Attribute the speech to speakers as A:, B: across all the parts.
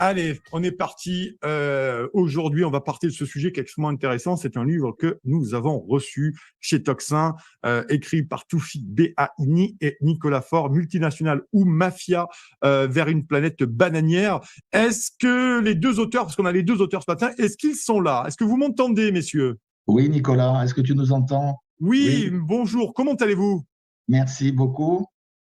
A: Allez, on est parti. Aujourd'hui, on va partir de ce sujet qui est extrêmement intéressant. C'est un livre que nous avons reçu chez Toxin, écrit par Toufik Behaini et Nicolas Faure, Multinationale ou Mafia vers une planète bananière. Est-ce que les deux auteurs, parce qu'on a les deux auteurs ce matin, est-ce qu'ils sont là? Est-ce que vous m'entendez, messieurs?
B: Oui, Nicolas, est-ce que tu nous entends?
A: Oui,
C: Oui,
A: bonjour. Comment allez-vous?
B: Merci beaucoup.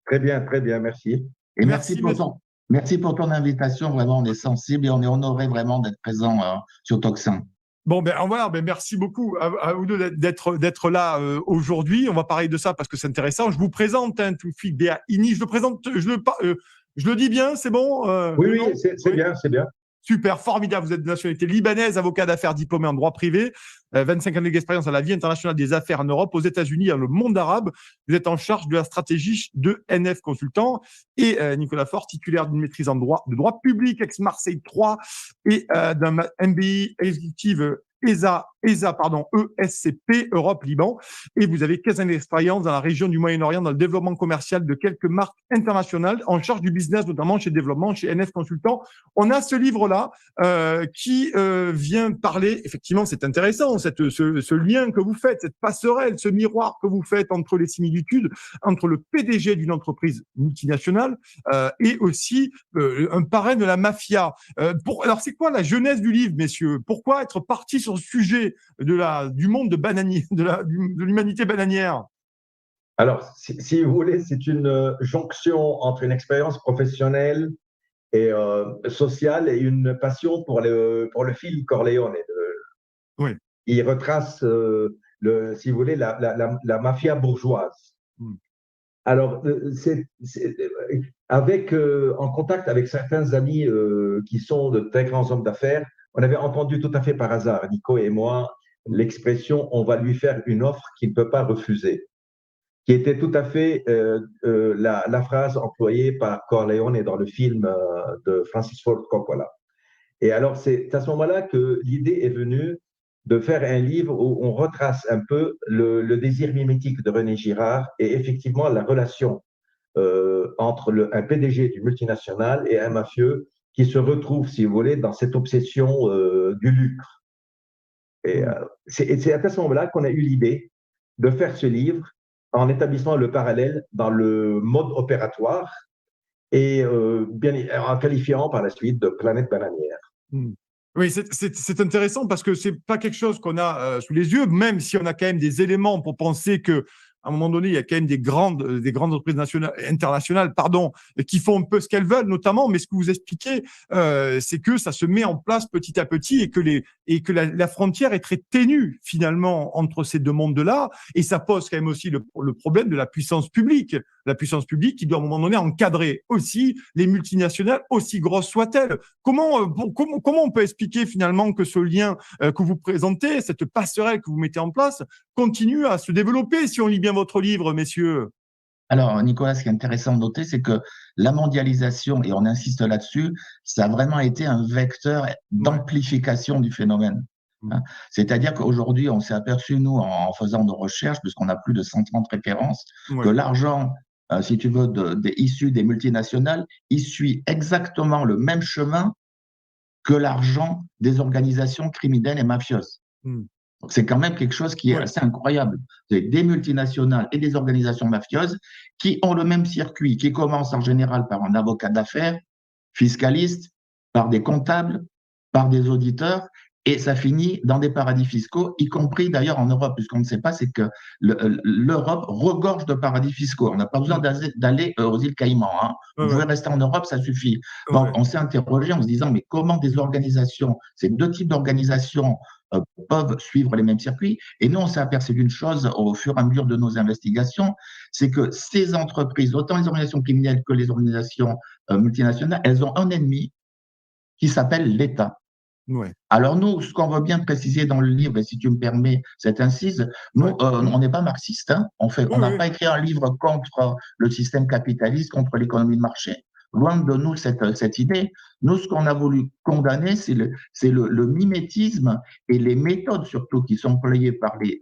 C: très bien, merci.
B: Et
A: Merci, monsieur.
B: merci pour ton invitation. Vraiment, on est sensible et on est honoré vraiment d'être présent sur Toxin.
A: Bon, voilà, merci beaucoup à vous deux d'être là aujourd'hui. On va parler de ça parce que c'est intéressant. Je vous présente Toufik Behaini. Je le dis bien, c'est bon
C: Oui,
A: le nom?
C: oui, c'est
A: Oui.
C: bien, c'est bien.
A: Super, formidable. Vous êtes de nationalité libanaise, avocat d'affaires diplômé en droit privé, 25 années d'expérience à la vie internationale des affaires en Europe, aux États-Unis, dans le monde arabe. Vous êtes en charge de la stratégie de NF Consultant et Nicolas Faure, titulaire d'une maîtrise en droit, de droit public, ex-Marseille 3 et d'un MBA exécutive ESCP, Europe-Liban. Et vous avez 15 années d'expérience dans la région du Moyen-Orient, dans le développement commercial de quelques marques internationales, en charge du business, notamment chez Développement, chez NF Consultant. On a ce livre-là qui vient parler, effectivement, c'est intéressant, ce lien que vous faites, cette passerelle, ce miroir que vous faites entre les similitudes, entre le PDG d'une entreprise multinationale et aussi un parrain de la mafia. Alors, c'est quoi la genèse du livre, messieurs? Pourquoi être parti sur le sujet du monde de bananier, de l'humanité bananière?
C: Alors, si vous voulez, c'est une jonction entre une expérience professionnelle et sociale et une passion pour le film Corleone.
A: Oui.
C: Il retrace, si vous voulez, la mafia bourgeoise.
A: Mm.
C: Alors, en contact avec certains amis qui sont de très grands hommes d'affaires, on avait entendu tout à fait par hasard, Nico et moi, l'expression "on va lui faire une offre qu'il ne peut pas refuser", qui était tout à fait la phrase employée par Corleone dans le film de Francis Ford Coppola. Et alors, c'est à ce moment-là que l'idée est venue de faire un livre où on retrace un peu le désir mimétique de René Girard et effectivement la relation entre un PDG du multinational et un mafieux qui se retrouve, si vous voulez, dans cette obsession du lucre. Et c'est à ce moment-là qu'on a eu l'idée de faire ce livre en établissant le parallèle dans le mode opératoire et en qualifiant par la suite de planète bananière.
A: Oui, c'est intéressant parce que c'est pas quelque chose qu'on a sous les yeux, même si on a quand même des éléments pour penser que à un moment donné, il y a quand même des grandes entreprises internationales, qui font un peu ce qu'elles veulent, notamment. Mais ce que vous expliquez, c'est que ça se met en place petit à petit et que la frontière est très ténue finalement entre ces deux mondes-là. Et ça pose quand même aussi le problème de la puissance publique. La puissance publique qui doit à un moment donné encadrer aussi les multinationales, aussi grosses soient-elles. Comment on peut expliquer finalement que ce lien que vous présentez, cette passerelle que vous mettez en place, continue à se développer si on lit bien votre livre, messieurs?
B: Alors, Nicolas, ce qui est intéressant de noter, c'est que la mondialisation, et on insiste là-dessus, ça a vraiment été un vecteur d'amplification du phénomène. C'est-à-dire qu'aujourd'hui, on s'est aperçu, nous, en faisant nos recherches, puisqu'on a plus de 130 références, que l'argent, si tu veux, issu des multinationales, il suit exactement le même chemin que l'argent des organisations criminelles et mafieuses. Donc, c'est quand même quelque chose qui est assez incroyable. C'est des multinationales et des organisations mafieuses qui ont le même circuit, qui commence en général par un avocat d'affaires, fiscaliste, par des comptables, par des auditeurs, et ça finit dans des paradis fiscaux, y compris d'ailleurs en Europe. Puisqu'on ne sait pas, c'est que l'Europe regorge de paradis fiscaux. On n'a pas besoin d'aller aux îles Caïmans. Vous pouvez rester en Europe, ça suffit. Donc, on s'est interrogé en se disant, mais comment des organisations, ces deux types d'organisations peuvent suivre les mêmes circuits. Et nous, on s'est aperçu d'une chose au fur et à mesure de nos investigations, c'est que ces entreprises, autant les organisations criminelles que les organisations multinationales, elles ont un ennemi qui s'appelle l'État. Alors nous, ce qu'on veut bien préciser dans le livre, et si tu me permets cette incise, nous, on n'est pas marxiste. On n'a pas écrit un livre contre le système capitaliste, contre l'économie de marché. Loin de nous cette idée. Nous, ce qu'on a voulu condamner, c'est le mimétisme et les méthodes surtout qui sont employées par les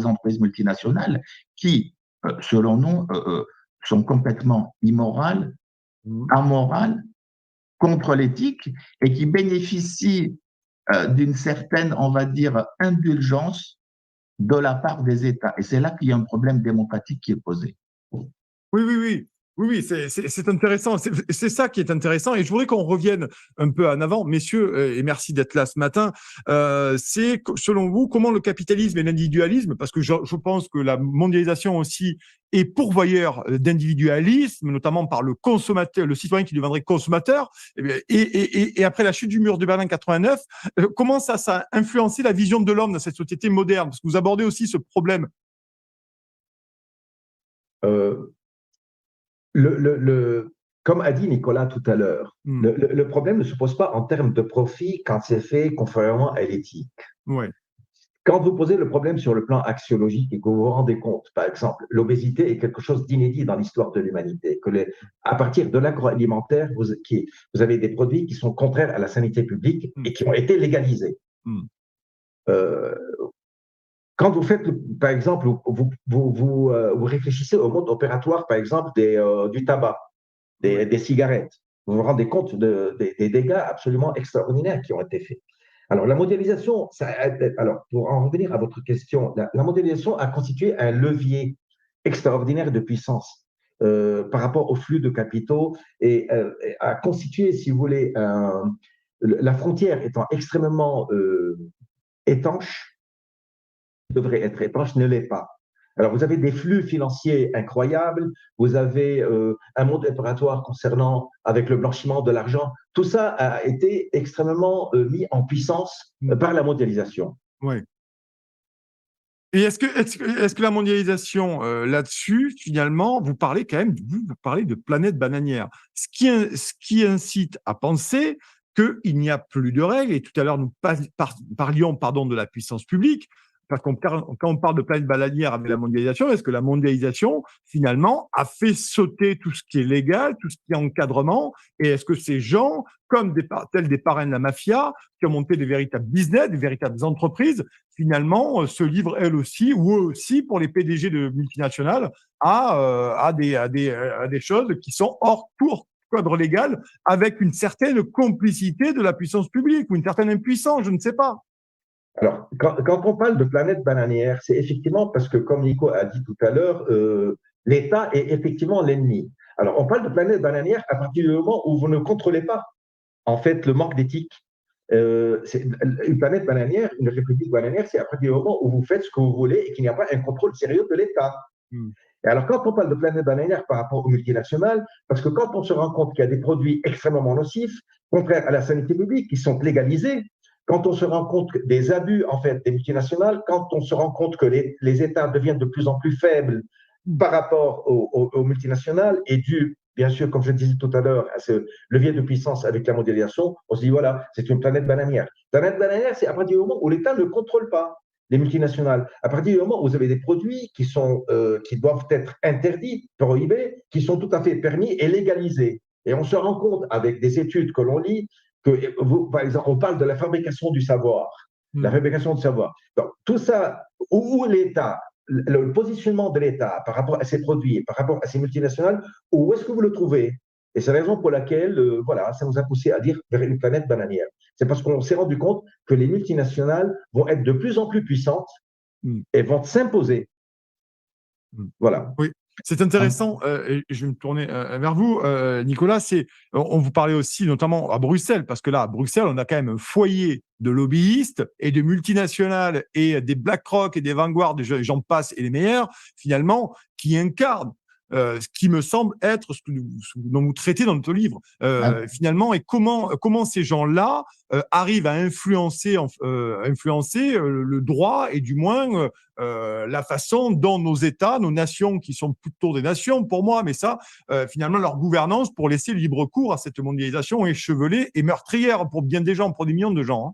B: entreprises multinationales qui, selon nous, sont complètement immorales, amorales, contre l'éthique et qui bénéficient d'une certaine, on va dire, indulgence de la part des États. Et c'est là qu'il y a un problème démocratique qui est posé.
A: Oui, oui, oui. Oui, oui, c'est intéressant. C'est ça qui est intéressant. Et je voudrais qu'on revienne un peu en avant, messieurs, et merci d'être là ce matin. C'est, selon vous, comment le capitalisme et l'individualisme, parce que je pense que la mondialisation aussi est pourvoyeur d'individualisme, notamment par le consommateur, le citoyen qui deviendrait consommateur. Et après la chute du mur de Berlin 89, comment ça a influencé la vision de l'homme dans cette société moderne? Parce que vous abordez aussi ce problème.
C: Comme a dit Nicolas tout à l'heure, le problème ne se pose pas en termes de profit quand c'est fait conformément à l'éthique.
A: Ouais.
C: Quand vous posez le problème sur le plan axiologique et que vous vous rendez compte, par exemple, l'obésité est quelque chose d'inédit dans l'histoire de l'humanité, à partir de l'agroalimentaire, vous avez des produits qui sont contraires à la sanité publique et qui ont été légalisés. Quand vous faites, par exemple, vous réfléchissez au mode opératoire, par exemple, du tabac, des cigarettes, vous vous rendez compte des dégâts absolument extraordinaires qui ont été faits. Alors, la mondialisation, alors, pour en revenir à votre question, la mondialisation a constitué un levier extraordinaire de puissance par rapport au flux de capitaux et a constitué, si vous voulez, la frontière étant extrêmement étanche, devrait être étanche, ne l'est pas. Alors, vous avez des flux financiers incroyables, vous avez un monde opératoire concernant avec le blanchiment de l'argent. Tout ça a été extrêmement mis en puissance par la mondialisation.
A: Oui. Et est-ce que la mondialisation là-dessus, finalement, vous parlez quand même, vous parlez de planète bananière, ce qui incite à penser qu'il n'y a plus de règles. Et tout à l'heure, nous parlions de la puissance publique. Parce que quand on parle de planète bananière avec la mondialisation, est-ce que la mondialisation, finalement, a fait sauter tout ce qui est légal, tout ce qui est encadrement? Et est-ce que ces gens, comme tels des parrains de la mafia, qui ont monté des véritables business, des véritables entreprises, finalement, se livrent elles aussi, ou eux aussi, pour les PDG de multinationales, à des choses qui sont hors cadre légal, avec une certaine complicité de la puissance publique, ou une certaine impuissance, je ne sais pas.
C: Alors, quand on parle de planète bananière, c'est effectivement parce que, comme Nico a dit tout à l'heure, l'État est effectivement l'ennemi. Alors, on parle de planète bananière à partir du moment où vous ne contrôlez pas, en fait, le manque d'éthique. Une planète bananière, une république bananière, c'est à partir du moment où vous faites ce que vous voulez et qu'il n'y a pas un contrôle sérieux de l'État. Et alors, quand on parle de planète bananière par rapport aux multinationales, parce que quand on se rend compte qu'il y a des produits extrêmement nocifs, contraires à la sanité publique, qui sont légalisés, quand on se rend compte des abus en fait des multinationales, quand on se rend compte que les États deviennent de plus en plus faibles par rapport aux multinationales et dû, bien sûr, comme je disais tout à l'heure, à ce levier de puissance avec la mondialisation, on se dit voilà, c'est une planète bananière. Planète bananière, c'est à partir du moment où l'État ne contrôle pas les multinationales. À partir du moment où vous avez des produits qui doivent être interdits, prohibés, qui sont tout à fait permis et légalisés. Et on se rend compte avec des études que l'on lit par exemple, on parle de la fabrication du savoir. La fabrication du savoir. Donc, tout ça, où l'État, le positionnement de l'État par rapport à ses produits, par rapport à ses multinationales, où est-ce que vous le trouvez? Et c'est la raison pour laquelle, voilà, ça nous a poussé à dire vers une planète bananière. C'est parce qu'on s'est rendu compte que les multinationales vont être de plus en plus puissantes et vont s'imposer. Voilà.
A: Oui. C'est intéressant, et je vais me tourner vers vous, Nicolas. On vous parlait aussi notamment à Bruxelles, parce que là, à Bruxelles, on a quand même un foyer de lobbyistes et de multinationales et des BlackRock et des Vanguard, j'en passe, et les meilleurs, finalement, qui incarnent ce qui me semble être ce dont vous traitez dans notre livre, finalement, et comment ces gens-là arrivent à influencer le droit et du moins la façon dont nos États, nos nations, qui sont plutôt des nations pour moi, mais ça, finalement, leur gouvernance pour laisser libre cours à cette mondialisation échevelée et meurtrière pour bien des gens, pour des millions de gens. Hein.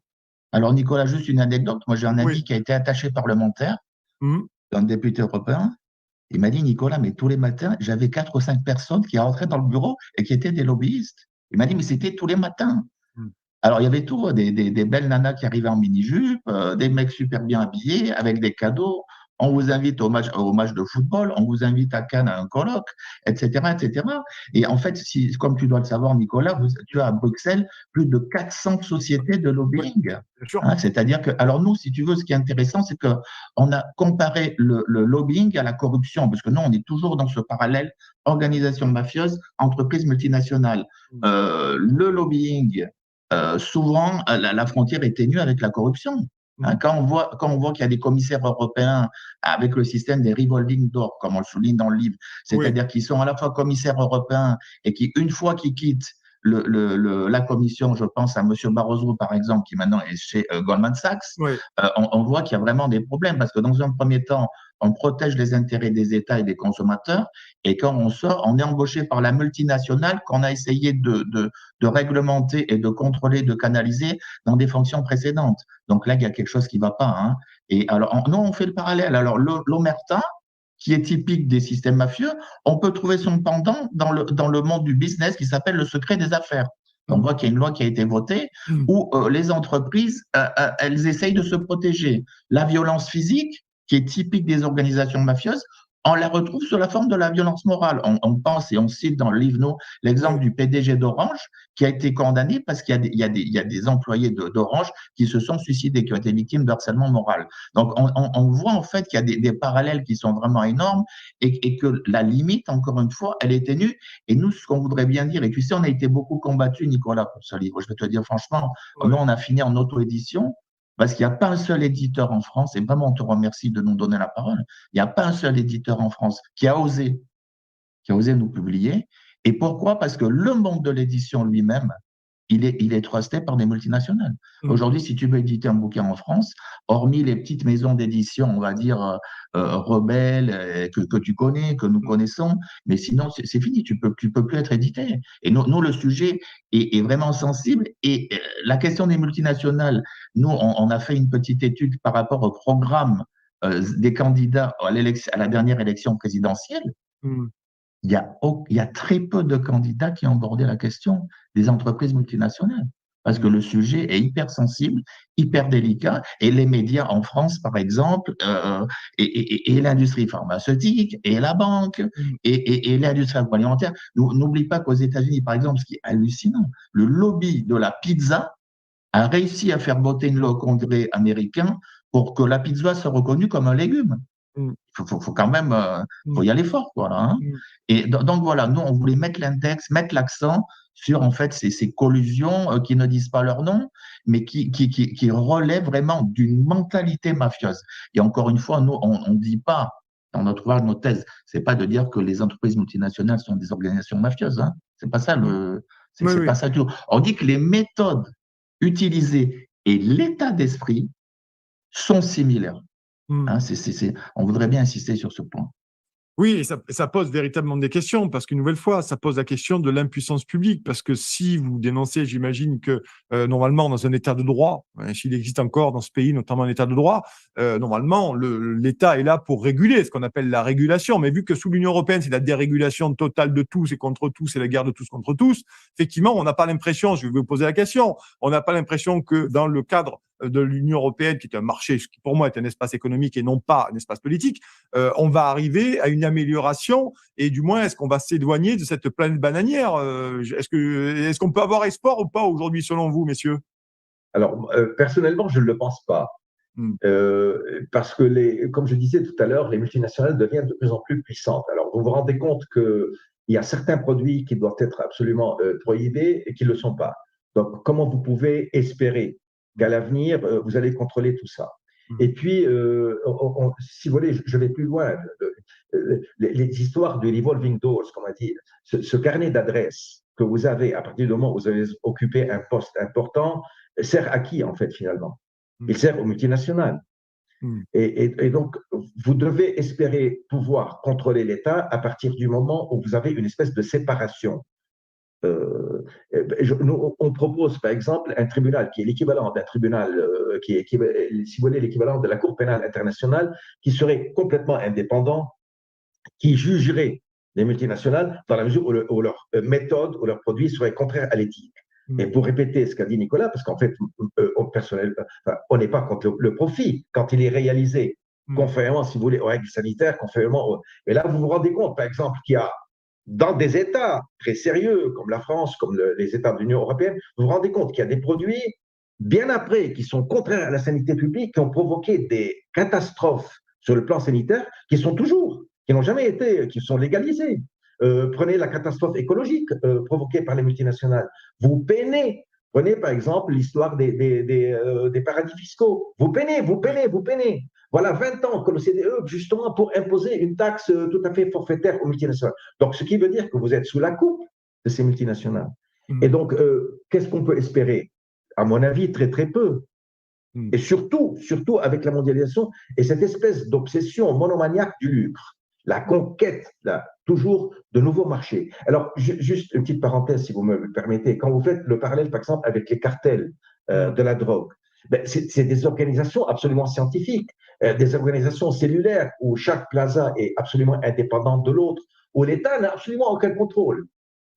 B: Alors, Nicolas, juste une anecdote. Moi, j'ai un ami qui a été attaché parlementaire, un député européen. Il m'a dit, Nicolas, mais tous les matins, j'avais 4 ou 5 personnes qui rentraient dans le bureau et qui étaient des lobbyistes. Il m'a dit, mais c'était tous les matins. Alors, il y avait tout, des belles nanas qui arrivaient en mini-jupe, des mecs super bien habillés, avec des cadeaux. on vous invite au match de football, on vous invite à Cannes à un colloque, etc., etc. Et en fait, comme tu dois le savoir, Nicolas, tu as à Bruxelles plus de 400 sociétés de
A: Oui,
B: lobbying.
A: bien sûr.
B: C'est-à-dire que, alors nous, si tu veux, ce qui est intéressant, c'est qu'on a comparé le lobbying à la corruption, parce que nous, on est toujours dans ce parallèle organisation mafieuse, entreprise multinationale. Le lobbying, souvent, la frontière est ténue avec la corruption. Quand on voit qu'il y a des commissaires européens avec le système des revolving doors, comme on le souligne dans le livre, c'est-à-dire qu'ils sont à la fois commissaires européens et qui, une fois qu'ils quittent la commission, je pense à M. Barroso, par exemple, qui maintenant est chez Goldman Sachs,
A: Oui.
B: on voit qu'il y a vraiment des problèmes parce que dans un premier temps, on protège les intérêts des États et des consommateurs, et quand on sort, on est embauché par la multinationale qu'on a essayé de réglementer et de contrôler, de canaliser dans des fonctions précédentes. Donc là, il y a quelque chose qui ne va pas. Hein. Et alors, nous, on fait le parallèle. Alors, l'omerta, qui est typique des systèmes mafieux, on peut trouver son pendant dans le monde du business qui s'appelle le secret des affaires. On voit qu'il y a une loi qui a été votée où les entreprises, elles essayent de se protéger. La violence physique, qui est typique des organisations mafieuses, on la retrouve sous la forme de la violence morale. On pense et on cite dans le livre l'exemple du PDG d'Orange qui a été condamné parce qu'il y a des employés d'Orange qui se sont suicidés, qui ont été victimes de harcèlement moral. Donc, on voit en fait qu'il y a des parallèles qui sont vraiment énormes et que la limite, encore une fois, elle est ténue. Et nous, ce qu'on voudrait bien dire, et tu sais, on a été beaucoup combattu, Nicolas, pour ce livre. Je vais te dire franchement, nous, on a fini en auto-édition. Parce qu'il n'y a pas un seul éditeur en France, et vraiment on te remercie de nous donner la parole, il n'y a pas un seul éditeur en France qui a osé nous publier. Et pourquoi? Parce que le monde de l'édition lui-même, il est trusté par des multinationales. Aujourd'hui, si tu veux éditer un bouquin en France, hormis les petites maisons d'édition, on va dire rebelles, que tu connais, que nous connaissons, mais sinon, c'est fini, tu peux plus être édité. Et nous le sujet est vraiment sensible. Et la question des multinationales, nous, on a fait une petite étude par rapport au programme des candidats à la dernière élection présidentielle. Il y a très peu de candidats qui ont abordé la question des entreprises multinationales. Parce que le sujet est hyper sensible, hyper délicat, et les médias en France, par exemple, et l'industrie pharmaceutique, et la banque, et l'industrie agroalimentaire. N'oublie pas qu'aux États-Unis, par exemple, ce qui est hallucinant, le lobby de la pizza a réussi à faire voter une loi au Congrès américain pour que la pizza soit reconnue comme un légume. Il faut quand même faut y aller fort, quoi, là, hein. Et donc voilà, nous on voulait mettre l'index, mettre l'accent sur en fait ces collusions qui ne disent pas leur nom, mais qui relèvent vraiment d'une mentalité mafieuse. Et encore une fois, nous on dit pas dans notre ouvrage, notre thèse, c'est pas de dire que les entreprises multinationales sont des organisations mafieuses, hein. C'est pas ça c'est pas ça du tout. On dit que les méthodes utilisées et l'état d'esprit sont similaires. Hein, on voudrait bien insister sur ce point.
A: Oui, et ça pose véritablement des questions, parce qu'une nouvelle fois, ça pose la question de l'impuissance publique, parce que si vous dénoncez, j'imagine que normalement, dans un état de droit, s'il existe encore dans ce pays, notamment un état de droit, normalement, l'État est là pour réguler, ce qu'on appelle la régulation. Mais vu que sous l'Union européenne, c'est la dérégulation totale de tous et contre tous, c'est la guerre de tous contre tous, effectivement, on n'a pas l'impression, je vais vous poser la question, on n'a pas l'impression que dans le cadre de l'Union européenne, qui est un marché, ce qui pour moi est un espace économique et non pas un espace politique, on va arriver à une amélioration, et du moins, est-ce qu'on va s'éloigner de cette planète bananière? Est-ce qu'on peut avoir espoir ou pas aujourd'hui, selon vous, messieurs?
C: Alors, personnellement, je ne le pense pas. Parce que, comme je disais tout à l'heure, les multinationales deviennent de plus en plus puissantes. Alors, vous vous rendez compte qu'il y a certains produits qui doivent être absolument prohibés et qui ne le sont pas. Donc, comment vous pouvez espérer qu'à l'avenir, vous allez contrôler tout ça? Et puis, si vous voulez, je vais plus loin. Les histoires de revolving doors, comme on dit, ce carnet d'adresses que vous avez à partir du moment où vous avez occupé un poste important, sert à qui, en fait, finalement? Il sert aux multinationales. Et donc, vous devez espérer pouvoir contrôler l'État à partir du moment où vous avez une espèce de séparation. On propose, par exemple, un tribunal qui est l'équivalent d'un tribunal, si vous voulez, l'équivalent de la Cour pénale internationale, qui serait complètement indépendant, qui jugerait les multinationales dans la mesure où leurs méthodes ou leurs produits seraient contraires à l'éthique. Et pour répéter ce qu'a dit Nicolas, parce qu'en fait, on n'est pas contre le profit quand il est réalisé conformément, si vous voulez, aux règles sanitaires, conformément. Mais là, vous vous rendez compte, par exemple, qu'il y a dans des États très sérieux, comme la France, comme les États de l'Union européenne, vous vous rendez compte qu'il y a des produits, bien après, qui sont contraires à la sanité publique, qui ont provoqué des catastrophes sur le plan sanitaire, qui n'ont jamais été, qui sont légalisés. Prenez la catastrophe écologique provoquée par les multinationales. Vous peinez. Prenez par exemple l'histoire des paradis fiscaux. Vous peinez. Voilà 20 ans que l'OCDE, justement, pour imposer une taxe tout à fait forfaitaire aux multinationales. Donc, ce qui veut dire que vous êtes sous la coupe de ces multinationales. Et donc, qu'est-ce qu'on peut espérer? À mon avis, très, très peu. Et surtout avec la mondialisation et cette espèce d'obsession monomaniaque du lucre, la conquête, toujours de nouveaux marchés. Alors, juste une petite parenthèse, si vous me le permettez. Quand vous faites le parallèle, par exemple, avec les cartels de la drogue, c'est des organisations absolument scientifiques, des organisations cellulaires où chaque plaza est absolument indépendante de l'autre, où l'État n'a absolument aucun contrôle.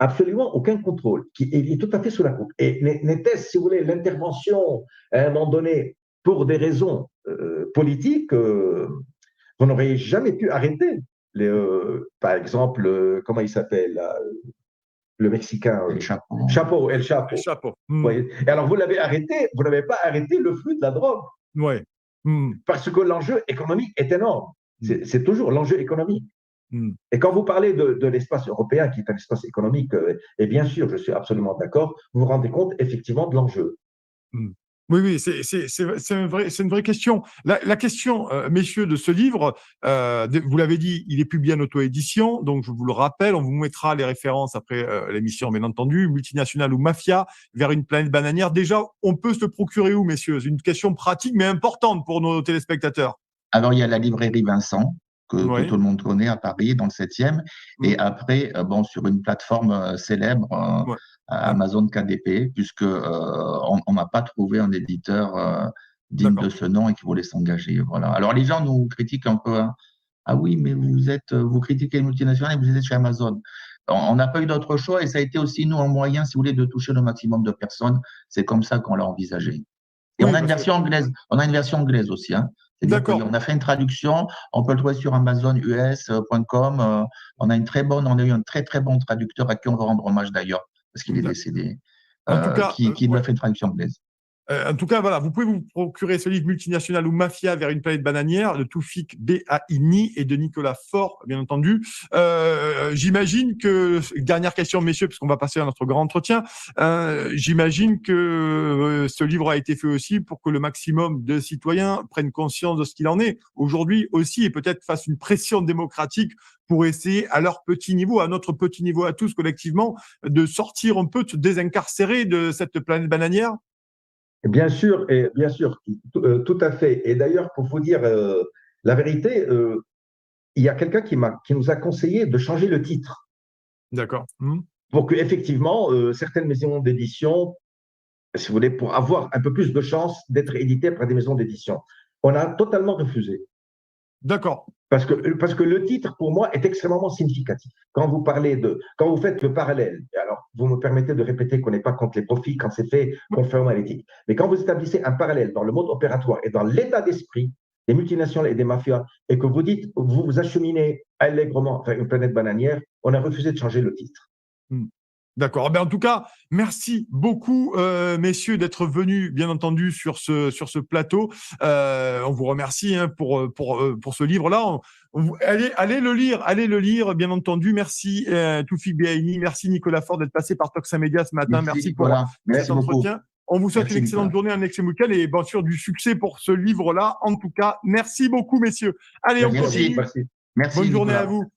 C: Absolument aucun contrôle, qui est tout à fait sous la coupe. Et n'était-ce, si vous voulez, l'intervention à un moment donné pour des raisons politiques, vous n'auriez jamais pu arrêter. Par exemple, comment il s'appelle le Mexicain
B: El Chapo.
C: El Chapo. Et alors, vous l'avez arrêté, vous n'avez pas arrêté le flux de la drogue.
A: Ouais.
C: Parce que l'enjeu économique est énorme. C'est toujours l'enjeu économique. Et quand vous parlez de l'espace européen, qui est un espace économique, et bien sûr, je suis absolument d'accord, vous vous rendez compte effectivement de l'enjeu.
A: Oui, c'est une vraie question. La question, messieurs, de ce livre, vous l'avez dit, il est publié en auto-édition, donc je vous le rappelle, on vous mettra les références après l'émission, bien entendu, Multinationale ou Mafia, vers une planète bananière. Déjà, on peut se le procurer où, messieurs? C'est une question pratique, mais importante pour nos téléspectateurs.
B: Alors, il y a la librairie Vincent, que tout le monde connaît à Paris, dans le 7e. Et après, sur une plateforme célèbre, Amazon KDP, puisque on n'a pas trouvé un éditeur digne de ce nom et qui voulait s'engager. Voilà. Alors, les gens nous critiquent un peu. Hein. Ah oui, mais vous critiquez les multinationales et vous êtes chez Amazon. On n'a pas eu d'autre choix et ça a été aussi, nous, un moyen, si vous voulez, de toucher le maximum de personnes. C'est comme ça qu'on l'a envisagé. Et on a une version anglaise. On a une version anglaise aussi. Hein.
A: D'accord.
B: On a fait une traduction, on peut le trouver sur amazonus.com. On a eu un très très bon traducteur à qui on veut rendre hommage d'ailleurs, parce qu'il est décédé, qui nous a fait une traduction anglaise.
A: En tout cas, voilà, vous pouvez vous procurer ce livre Multinationale ou Mafia vers une planète bananière de Toufik Behaini et de Nicolas Faure, bien entendu. J'imagine que, dernière question, messieurs, puisqu'on va passer à notre grand entretien, j'imagine que ce livre a été fait aussi pour que le maximum de citoyens prennent conscience de ce qu'il en est aujourd'hui aussi et peut-être fassent une pression démocratique pour essayer à leur petit niveau, à notre petit niveau à tous collectivement, de sortir un peu, de se désincarcérer de cette planète bananière.
C: Bien sûr, tout à fait. Et d'ailleurs, pour vous dire la vérité, il y a quelqu'un qui nous a conseillé de changer le titre.
A: D'accord.
C: Pour que effectivement certaines maisons d'édition, si vous voulez, pour avoir un peu plus de chance d'être édité par des maisons d'édition. On a totalement refusé.
A: D'accord.
C: Parce que le titre, pour moi, est extrêmement significatif. Quand vous faites le parallèle, alors vous me permettez de répéter qu'on n'est pas contre les profits quand c'est fait conformément à l'éthique, mais quand vous établissez un parallèle dans le mode opératoire et dans l'état d'esprit des multinationales et des mafias, et que vous dites, vous vous acheminez allègrement vers une planète bananière, on a refusé de changer le titre.
A: D'accord. En tout cas, merci beaucoup, messieurs, d'être venus, bien entendu, sur ce plateau. On vous remercie pour ce livre-là. Allez le lire, bien entendu. Merci Toufik Behaini, merci Nicolas Faure d'être passé par Toxa Media ce matin. Merci pour cet entretien. On vous souhaite une excellente journée, un excellent week-end et bien sûr du succès pour ce livre-là. En tout cas, merci beaucoup, messieurs. Allez, on continue.
C: Merci.
A: Bonne journée à vous.